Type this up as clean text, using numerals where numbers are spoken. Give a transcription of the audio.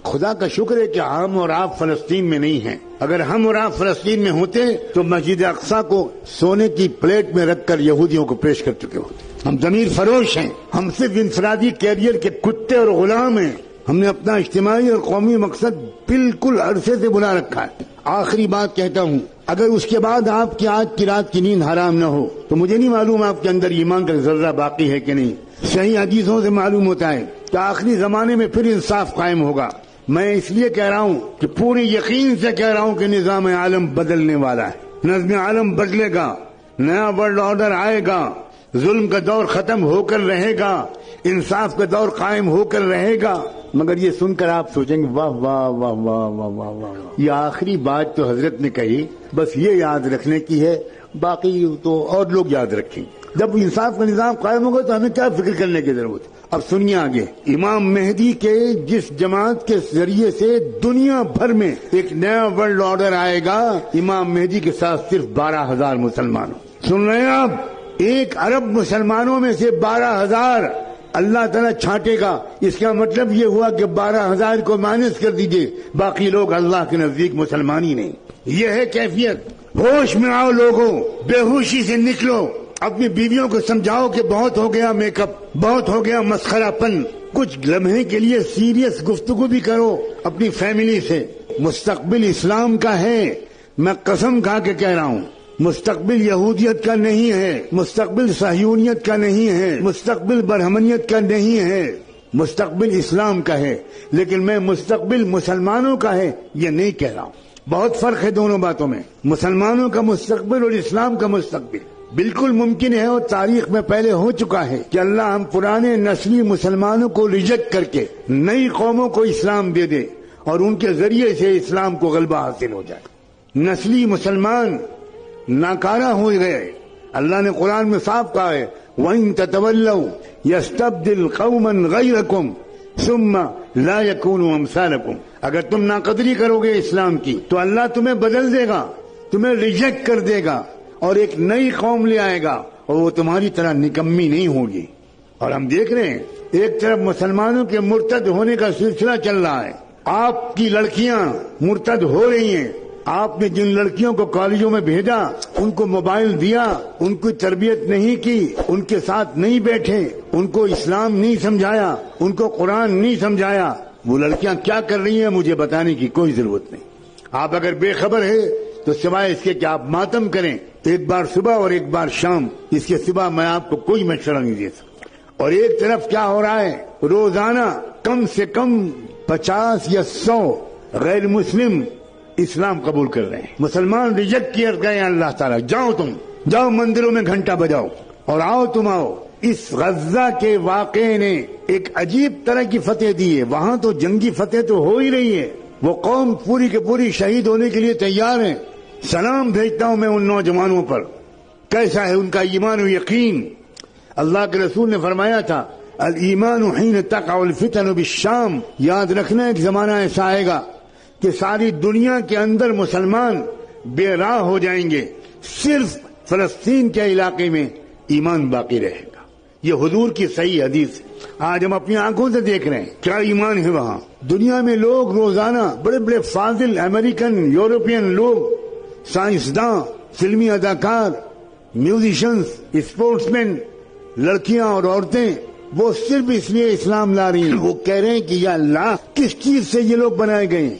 خدا کا شکر ہے کہ ہم اور آپ فلسطین میں نہیں ہیں. اگر ہم اور آپ فلسطین میں ہوتے تو مسجد اقصی کو سونے کی پلیٹ میں رکھ کر یہودیوں کو پیش کر چکے ہوتے. ہم ضمیر فروش ہیں. ہم صرف انفرادی کیریئر کے کتے اور غلام ہیں. ہم نے اپنا اجتماعی اور قومی مقصد بالکل عرصے سے بلا رکھا ہے. آخری بات کہتا ہوں، اگر اس کے بعد آپ کی آج کی رات کی نیند حرام نہ ہو تو مجھے نہیں معلوم آپ کے اندر ایمان کا ذرہ باقی ہے کہ نہیں. صحیح حدیثوں سے معلوم ہوتا ہے کہ آخری زمانے میں پھر انصاف قائم ہوگا. میں اس لیے کہہ رہا ہوں کہ پوری یقین سے کہہ رہا ہوں کہ نظام عالم بدلنے والا ہے. نظم عالم بدلے گا، نیا ورلڈ آرڈر آئے گا، ظلم کا دور ختم ہو کر رہے گا، انصاف کا دور قائم ہو کر رہے گا. مگر یہ سن کر آپ سوچیں گے واہ واہ واہ واہ واہ واہ واہ، یہ آخری بات تو حضرت نے کہی بس یہ یاد رکھنے کی ہے، باقی تو اور لوگ یاد رکھیں گے. جب انصاف کا نظام قائم ہوگا تو ہمیں کیا فکر کرنے کی ضرورت ہے. اب سنیے آگے، امام مہدی کے جس جماعت کے ذریعے سے دنیا بھر میں ایک نیا ورلڈ آرڈر آئے گا، امام مہدی کے ساتھ صرف 12,000 مسلمانوں. سن رہے ہیں آپ؟ 1 ارب مسلمانوں میں سے 12,000 اللہ تعالیٰ چھانٹے گا. اس کا مطلب یہ ہوا کہ 12,000 کو مائنس کر دیجئے، باقی لوگ اللہ کے نزدیک مسلمان ہی نہیں. یہ ہے کیفیت. ہوش میں آؤ لوگوں، بے ہوشی سے نکلو. اپنی بیویوں کو سمجھاؤ کہ بہت ہو گیا میک اپ، بہت ہو گیا مسخرہ پن. کچھ لمحے کے لیے سیریس گفتگو بھی کرو اپنی فیملی سے. مستقبل اسلام کا ہے، میں قسم کھا کے کہہ رہا ہوں. مستقبل یہودیت کا نہیں ہے، مستقبل صہیونیت کا نہیں ہے، مستقبل برہمنیت کا نہیں ہے، مستقبل اسلام کا ہے. لیکن میں مستقبل مسلمانوں کا ہے یہ نہیں کہہ رہا ہوں. بہت فرق ہے دونوں باتوں میں. مسلمانوں کا مستقبل اور اسلام کا مستقبل. بالکل ممکن ہے اور تاریخ میں پہلے ہو چکا ہے کہ اللہ ہم پرانے نسلی مسلمانوں کو ریجیکٹ کر کے نئی قوموں کو اسلام دے دے اور ان کے ذریعے سے اسلام کو غلبہ حاصل ہو جائے. نسلی مسلمان ناکارہ ہو گئے. اللہ نے قرآن میں صاف کہا ہے وَإِن تَتَوَلَّوْا يَسْتَبْدِلْ قَوْمًا غَيْرَكُمْ ثُمَّ لَا يَكُونُوا أَمْثَالَكُمْ. اگر تم ناقدری کرو گے اسلام کی تو اللہ تمہیں بدل دے گا، تمہیں ریجیکٹ کر دے گا اور ایک نئی قوم لے آئے گا اور وہ تمہاری طرح نکمی نہیں ہوگی. اور ہم دیکھ رہے ہیں ایک طرف مسلمانوں کے مرتد ہونے کا سلسلہ چل رہا ہے. آپ کی لڑکیاں مرتد ہو رہی ہیں. آپ نے جن لڑکیوں کو کالجوں میں بھیجا، ان کو موبائل دیا، ان کی تربیت نہیں کی، ان کے ساتھ نہیں بیٹھے، ان کو اسلام نہیں سمجھایا، ان کو قرآن نہیں سمجھایا، وہ لڑکیاں کیا کر رہی ہیں مجھے بتانے کی کوئی ضرورت نہیں. آپ اگر بے خبر ہے تو سوائے اس کے کہ آپ ماتم کریں، ایک بار صبح اور ایک بار شام، اس کے سوا میں آپ کو کوئی مشورہ نہیں دے سکتا. اور ایک طرف کیا ہو رہا ہے، روزانہ کم سے کم 50 یا 100 غیر مسلم اسلام قبول کر رہے ہیں. مسلمان ریجیکٹ کیے گئے ہیں. اللہ تعالیٰ جاؤ، تم جاؤ مندروں میں گھنٹا بجاؤ اور آؤ تم آؤ. اس غزہ کے واقعے نے ایک عجیب طرح کی فتح دی ہے. وہاں تو جنگی فتح تو ہو ہی رہی ہے، وہ قوم پوری کے پوری شہید ہونے کے لیے تیار ہے. سلام بھیجتا ہوں میں ان نوجوانوں پر، کیسا ہے ان کا ایمان و یقین. اللہ کے رسول نے فرمایا تھا الایمان حین تقع الفتن بالشام. یاد رکھنا ایک زمانہ ایسا آئے گا کہ ساری دنیا کے اندر مسلمان بے راہ ہو جائیں گے، صرف فلسطین کے علاقے میں ایمان باقی رہے گا. یہ حضور کی صحیح حدیث ہے. آج ہم اپنی آنکھوں سے دیکھ رہے ہیں کیا ایمان ہے وہاں. دنیا میں لوگ روزانہ بڑے بڑے فاضل امریکن، یورپین لوگ، سائنسداں، فلمی اداکار، میوزیشنز، اسپورٹس مین، لڑکیاں اور عورتیں، وہ صرف اس لیے اسلام لا رہی ہیں. وہ کہہ رہے ہیں کہ یا اللہ کس چیز سے یہ لوگ بنائے گئے ہیں.